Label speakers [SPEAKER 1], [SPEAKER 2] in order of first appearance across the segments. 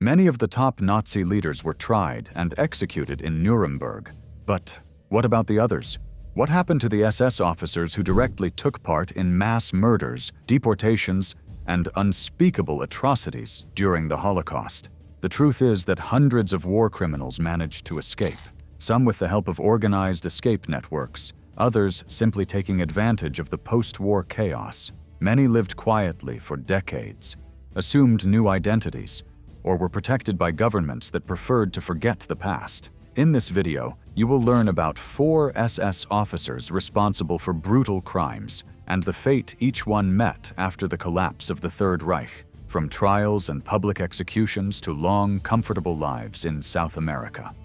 [SPEAKER 1] Many of the top Nazi leaders were tried and executed in Nuremberg. But what about the others? What happened to the SS officers who directly took part in mass murders, deportations, and unspeakable atrocities during the Holocaust? The truth is that hundreds of war criminals managed to escape, some with the help of organized escape networks, others simply taking advantage of the post-war chaos. Many lived quietly for decades, assumed new identities, or were protected by governments that preferred to forget the past. In this video, you will learn about 4 SS officers responsible for brutal crimes and the fate each one met after the collapse of the Third Reich, from trials and public executions to long, comfortable lives in South America.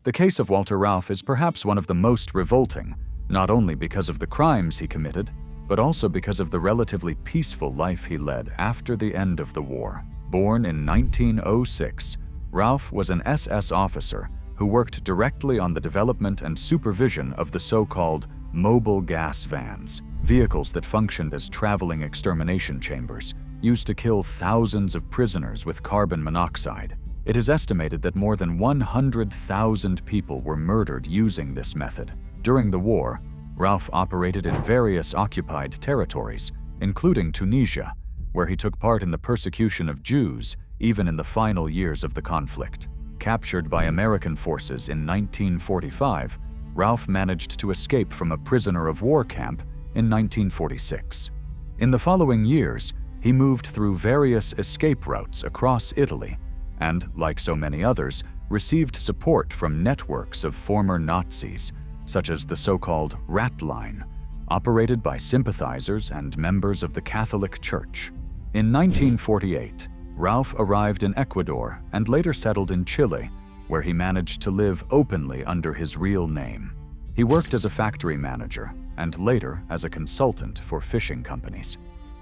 [SPEAKER 1] The case of Walter Rauff is perhaps one of the most revolting, not only because of the crimes he committed, but also because of the relatively peaceful life he led after the end of the war. Born in 1906, Rauff was an SS officer who worked directly on the development and supervision of the so-called mobile gas vans, vehicles that functioned as traveling extermination chambers, used to kill thousands of prisoners with carbon monoxide. It is estimated that more than 100,000 people were murdered using this method. During the war, Rauff operated in various occupied territories, including Tunisia, where he took part in the persecution of Jews even in the final years of the conflict. Captured by American forces in 1945, Rauff managed to escape from a prisoner of war camp in 1946. In the following years, he moved through various escape routes across Italy and, like so many others, received support from networks of former Nazis, such as the so-called Rat Line, operated by sympathizers and members of the Catholic Church. In 1948, Rauff arrived in Ecuador and later settled in Chile, where he managed to live openly under his real name. He worked as a factory manager and later as a consultant for fishing companies.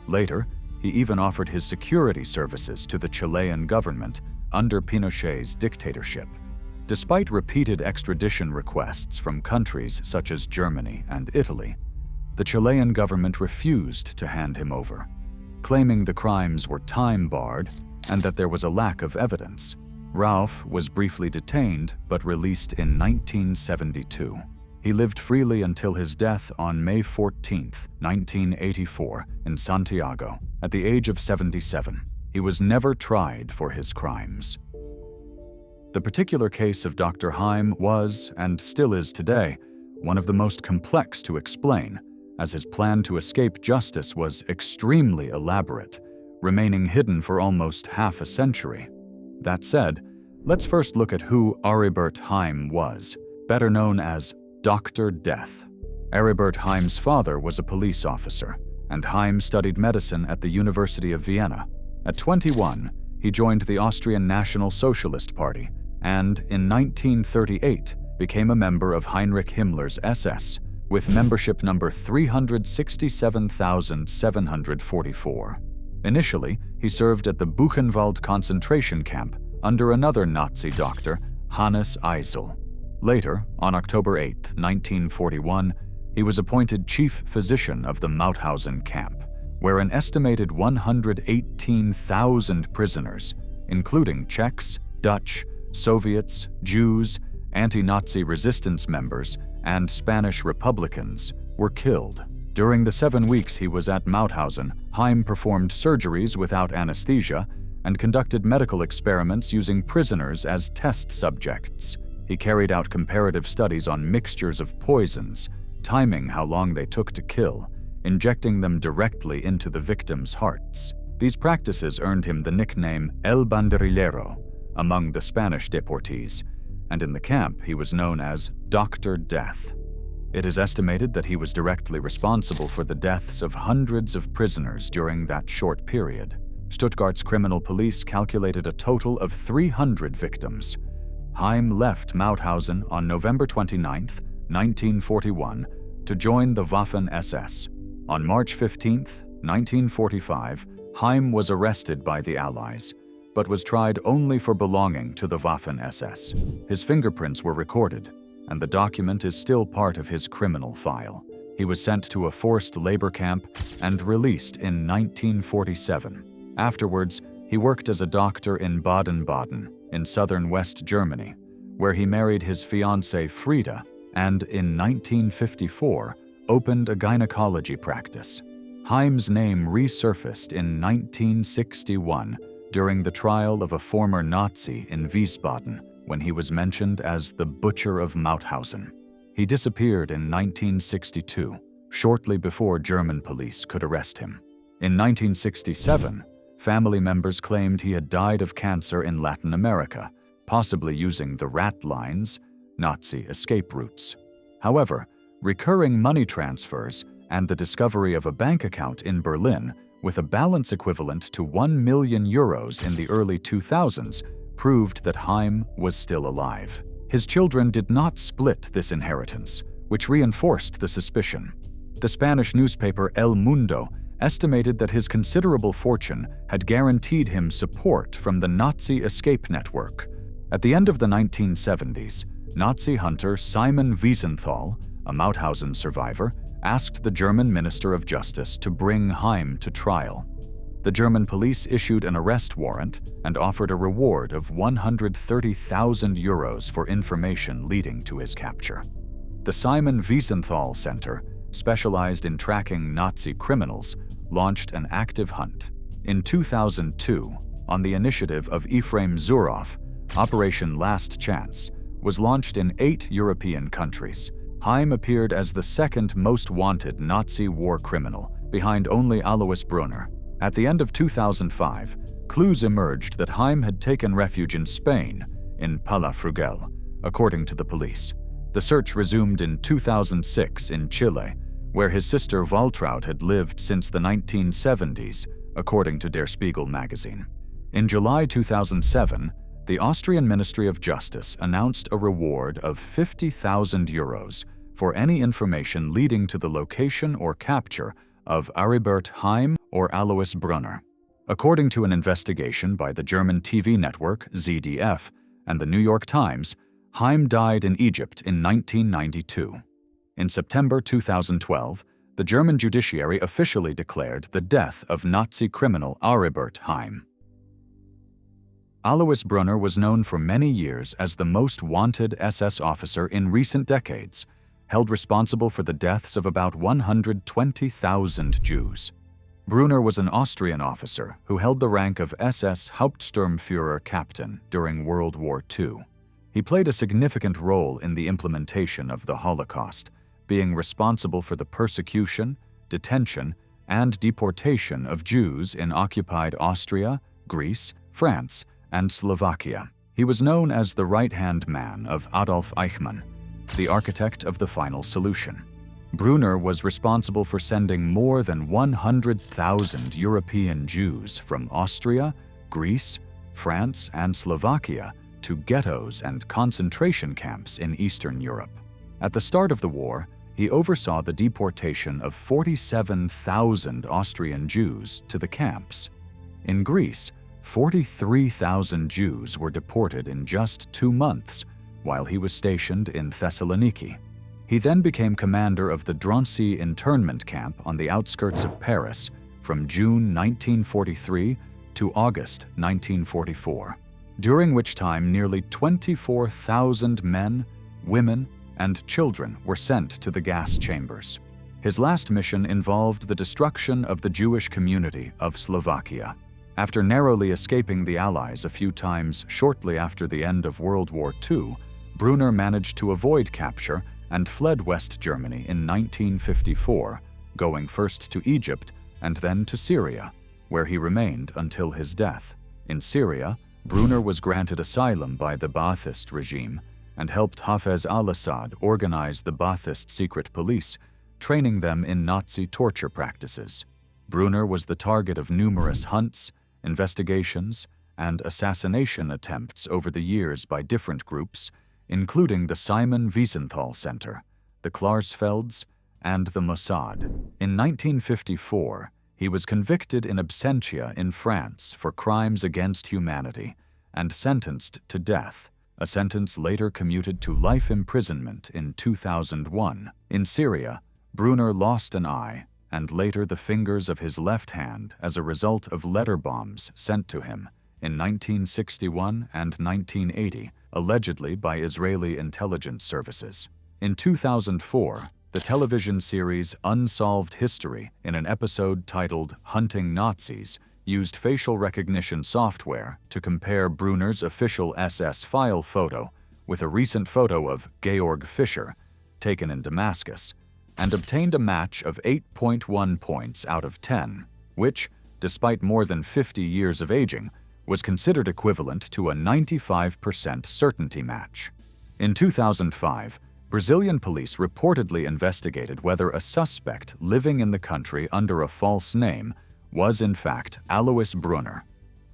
[SPEAKER 1] Later, he even offered his security services to the Chilean government under Pinochet's dictatorship. Despite repeated extradition requests from countries such as Germany and Italy, the Chilean government refused to hand him over, claiming the crimes were time-barred and that there was a lack of evidence. Rauff was briefly detained but released in 1972. He lived freely until his death on May 14, 1984, in Santiago, at the age of 77. He was never tried for his crimes. The particular case of Dr. Heim was, and still is today, one of the most complex to explain, as his plan to escape justice was extremely elaborate, remaining hidden for almost half a century. That said, let's first look at who Aribert Heim was, better known as Dr. Death. Aribert Heim's father was a police officer, and Heim studied medicine at the University of Vienna. At 21, he joined the Austrian National Socialist Party, and in 1938 became a member of Heinrich Himmler's SS, with membership number 367,744. Initially, he served at the Buchenwald concentration camp under another Nazi doctor, Hannes Eisel. Later, on October 8, 1941, he was appointed chief physician of the Mauthausen camp, where an estimated 118,000 prisoners, including Czechs, Dutch, Soviets, Jews, anti-Nazi resistance members, and Spanish Republicans, were killed. During the 7 weeks he was at Mauthausen, Heim performed surgeries without anesthesia and conducted medical experiments using prisoners as test subjects. He carried out comparative studies on mixtures of poisons, timing how long they took to kill, injecting them directly into the victims' hearts. These practices earned him the nickname El Banderillero among the Spanish deportees, and in the camp he was known as Dr. Death. It is estimated that he was directly responsible for the deaths of hundreds of prisoners during that short period. Stuttgart's criminal police calculated a total of 300 victims. Heim left Mauthausen on November 29, 1941, to join the Waffen-SS. On March 15, 1945, Heim was arrested by the Allies, but was tried only for belonging to the Waffen-SS. His fingerprints were recorded, and the document is still part of his criminal file. He was sent to a forced labor camp and released in 1947. Afterwards, he worked as a doctor in Baden-Baden, in southern West Germany, where he married his fiancée Frieda and, in 1954, opened a gynecology practice. Heim's name resurfaced in 1961 during the trial of a former Nazi in Wiesbaden, when he was mentioned as the Butcher of Mauthausen. He disappeared in 1962, shortly before German police could arrest him. In 1967, family members claimed he had died of cancer in Latin America, possibly using the rat lines, Nazi escape routes. However, recurring money transfers and the discovery of a bank account in Berlin with a balance equivalent to 1 million euros in the early 2000s proved that Heim was still alive. His children did not split this inheritance, which reinforced the suspicion. The Spanish newspaper El Mundo estimated that his considerable fortune had guaranteed him support from the Nazi escape network. At the end of the 1970s, Nazi hunter Simon Wiesenthal, a Mauthausen survivor, asked the German Minister of Justice to bring Heim to trial. The German police issued an arrest warrant and offered a reward of 130,000 euros for information leading to his capture. The Simon Wiesenthal Center, specialized in tracking Nazi criminals, launched an active hunt. In 2002, on the initiative of Ephraim Zuroff, Operation Last Chance was launched in 8 European countries. Heim appeared as the second most wanted Nazi war criminal, behind only Alois Brunner. At the end of 2005, clues emerged that Heim had taken refuge in Spain, in Palafrugell, according to the police. The search resumed in 2006 in Chile, where his sister Waltraud had lived since the 1970s, according to Der Spiegel magazine. In July 2007, the Austrian Ministry of Justice announced a reward of 50,000 euros for any information leading to the location or capture of Aribert Heim or Alois Brunner. According to an investigation by the German TV network ZDF and the New York Times, Heim died in Egypt in 1992. In September 2012, the German judiciary officially declared the death of Nazi criminal Aribert Heim. Alois Brunner was known for many years as the most wanted SS officer in recent decades, held responsible for the deaths of about 120,000 Jews. Brunner was an Austrian officer who held the rank of SS Hauptsturmführer captain during World War II. He played a significant role in the implementation of the Holocaust, being responsible for the persecution, detention, and deportation of Jews in occupied Austria, Greece, France, and Slovakia. He was known as the right-hand man of Adolf Eichmann, the architect of the final solution. Brunner was responsible for sending more than 100,000 European Jews from Austria, Greece, France, and Slovakia to ghettos and concentration camps in Eastern Europe. At the start of the war, he oversaw the deportation of 47,000 Austrian Jews to the camps. In Greece, 43,000 Jews were deported in just 2 months while he was stationed in Thessaloniki. He then became commander of the Drancy internment camp on the outskirts of Paris from June 1943 to August 1944, during which time nearly 24,000 men, women, and children were sent to the gas chambers. His last mission involved the destruction of the Jewish community of Slovakia. After narrowly escaping the Allies a few times shortly after the end of World War II, Brunner managed to avoid capture and fled West Germany in 1954, going first to Egypt and then to Syria, where he remained until his death. In Syria, Brunner was granted asylum by the Ba'athist regime and helped Hafez al-Assad organize the Ba'athist secret police, training them in Nazi torture practices. Brunner was the target of numerous hunts, investigations, and assassination attempts over the years by different groups, including the Simon Wiesenthal Center, the Klarsfelds, and the Mossad. In 1954, he was convicted in absentia in France for crimes against humanity and sentenced to death, a sentence later commuted to life imprisonment in 2001. In Syria, Brunner lost an eye and later the fingers of his left hand as a result of letter bombs sent to him in 1961 and 1980, allegedly by Israeli intelligence services. In 2004, the television series Unsolved History, in an episode titled Hunting Nazis, used facial recognition software to compare Brunner's official SS file photo with a recent photo of Georg Fischer, taken in Damascus, and obtained a match of 8.1 points out of 10, which, despite more than 50 years of aging, was considered equivalent to a 95% certainty match. In 2005, Brazilian police reportedly investigated whether a suspect living in the country under a false name was in fact Alois Brunner.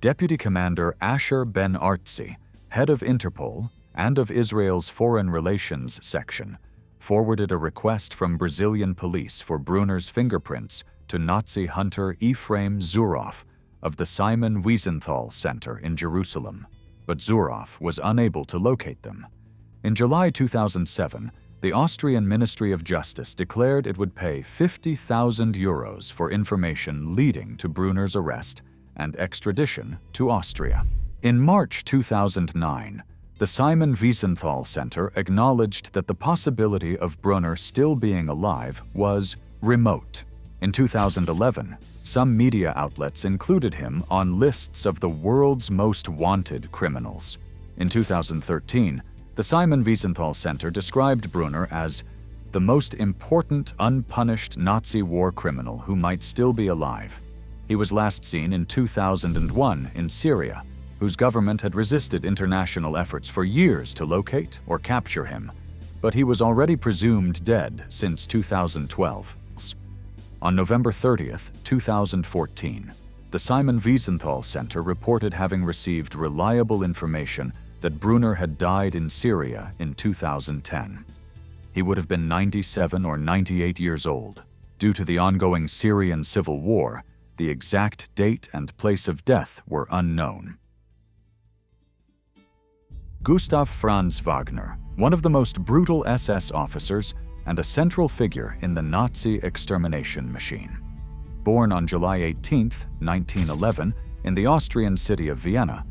[SPEAKER 1] Deputy Commander Asher Ben Artzi, head of Interpol and of Israel's Foreign Relations section, forwarded a request from Brazilian police for Brunner's fingerprints to Nazi hunter Ephraim Zuroff of the Simon Wiesenthal Center in Jerusalem, but Zuroff was unable to locate them. In July 2007, the Austrian Ministry of Justice declared it would pay 50,000 euros for information leading to Brunner's arrest and extradition to Austria. In March 2009, the Simon Wiesenthal Center acknowledged that the possibility of Brunner still being alive was remote. In 2011, some media outlets included him on lists of the world's most wanted criminals. In 2013, the Simon Wiesenthal Center described Brunner as the most important unpunished Nazi war criminal who might still be alive. He was last seen in 2001 in Syria, whose government had resisted international efforts for years to locate or capture him, but he was already presumed dead since 2012. On November 30, 2014, the Simon Wiesenthal Center reported having received reliable information that Brunner had died in Syria in 2010. He would have been 97 or 98 years old. Due to the ongoing Syrian civil war, the exact date and place of death were unknown. Gustav Franz Wagner, one of the most brutal SS officers and a central figure in the Nazi extermination machine. Born on July 18, 1911, in the Austrian city of Vienna,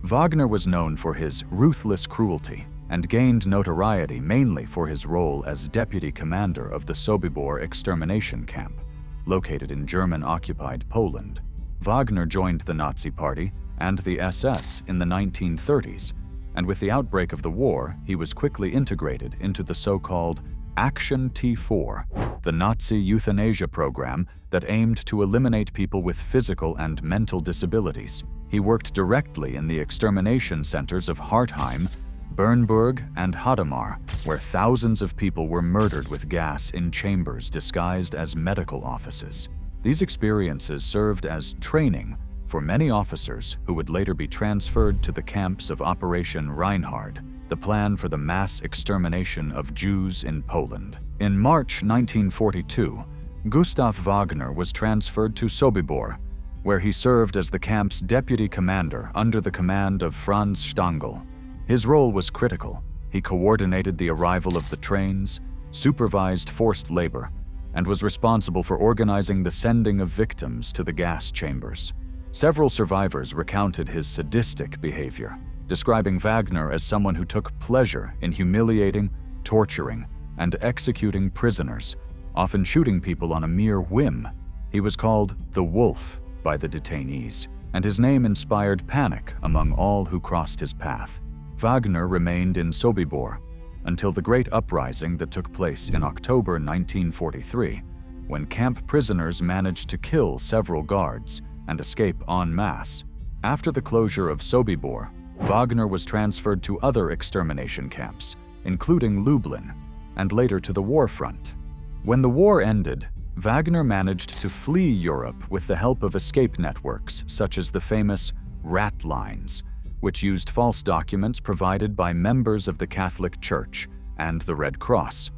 [SPEAKER 1] Wagner was known for his ruthless cruelty and gained notoriety mainly for his role as deputy commander of the Sobibor extermination camp, located in German-occupied Poland. Wagner joined the Nazi Party and the SS in the 1930s, and with the outbreak of the war, he was quickly integrated into the so-called Action T4, the Nazi euthanasia program that aimed to eliminate people with physical and mental disabilities. He worked directly in the extermination centers of Heim, Bernburg, and Hadamar, where thousands of people were murdered with gas in chambers disguised as medical offices. These experiences served as training for many officers who would later be transferred to the camps of Operation Reinhard, the plan for the mass extermination of Jews in Poland. In March 1942, Gustav Wagner was transferred to Sobibor, where he served as the camp's deputy commander under the command of Franz Stangl. His role was critical. He coordinated the arrival of the trains, supervised forced labor, and was responsible for organizing the sending of victims to the gas chambers. Several survivors recounted his sadistic behavior, describing Wagner as someone who took pleasure in humiliating, torturing, and executing prisoners, often shooting people on a mere whim. He was called the Wolf by the detainees, and his name inspired panic among all who crossed his path. Wagner remained in Sobibor until the Great Uprising that took place in October 1943, when camp prisoners managed to kill several guards and escape en masse. After the closure of Sobibor, Wagner was transferred to other extermination camps, including Lublin, and later to the war front. When the war ended, Wagner managed to flee Europe with the help of escape networks such as the famous rat lines, which used false documents provided by members of the Catholic Church and the Red Cross.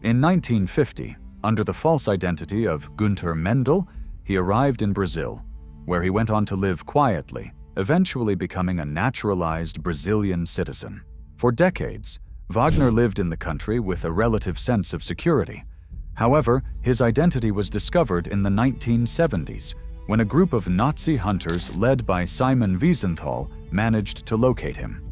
[SPEAKER 1] In 1950, under the false identity of Günther Mendel, he arrived in Brazil, where he went on to live quietly, eventually becoming a naturalized Brazilian citizen. For decades, Wagner lived in the country with a relative sense of security. However, his identity was discovered in the 1970s when a group of Nazi hunters led by Simon Wiesenthal managed to locate him.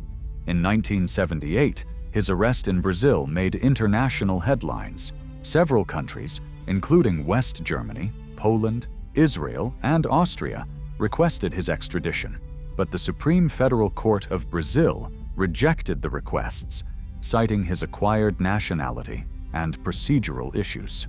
[SPEAKER 1] In 1978, his arrest in Brazil made international headlines. Several countries, including West Germany, Poland, Israel, and Austria, requested his extradition, but the Supreme Federal Court of Brazil rejected the requests, citing his acquired nationality and procedural issues.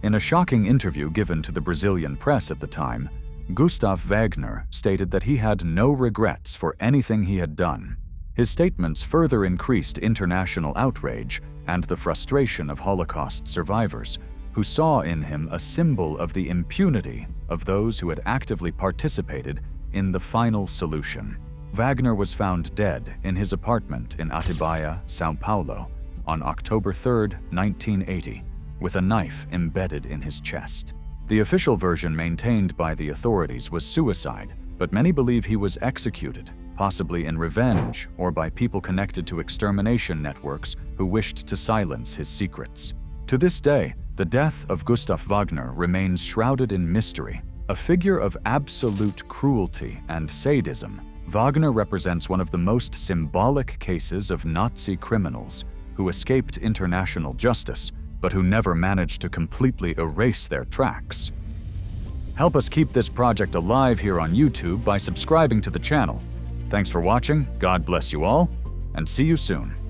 [SPEAKER 1] In a shocking interview given to the Brazilian press at the time, Gustav Wagner stated that he had no regrets for anything he had done. His statements further increased international outrage and the frustration of Holocaust survivors, who saw in him a symbol of the impunity of those who had actively participated in the final solution. Wagner was found dead in his apartment in Atibaia, São Paulo, on October 3, 1980, with a knife embedded in his chest. The official version maintained by the authorities was suicide, but many believe he was executed, possibly in revenge or by people connected to extermination networks who wished to silence his secrets. To this day, the death of Gustav Wagner remains shrouded in mystery. A figure of absolute cruelty and sadism, Wagner represents one of the most symbolic cases of Nazi criminals who escaped international justice, but who never managed to completely erase their tracks. Help us keep this project alive here on YouTube by subscribing to the channel. Thanks for watching, God bless you all, and see you soon.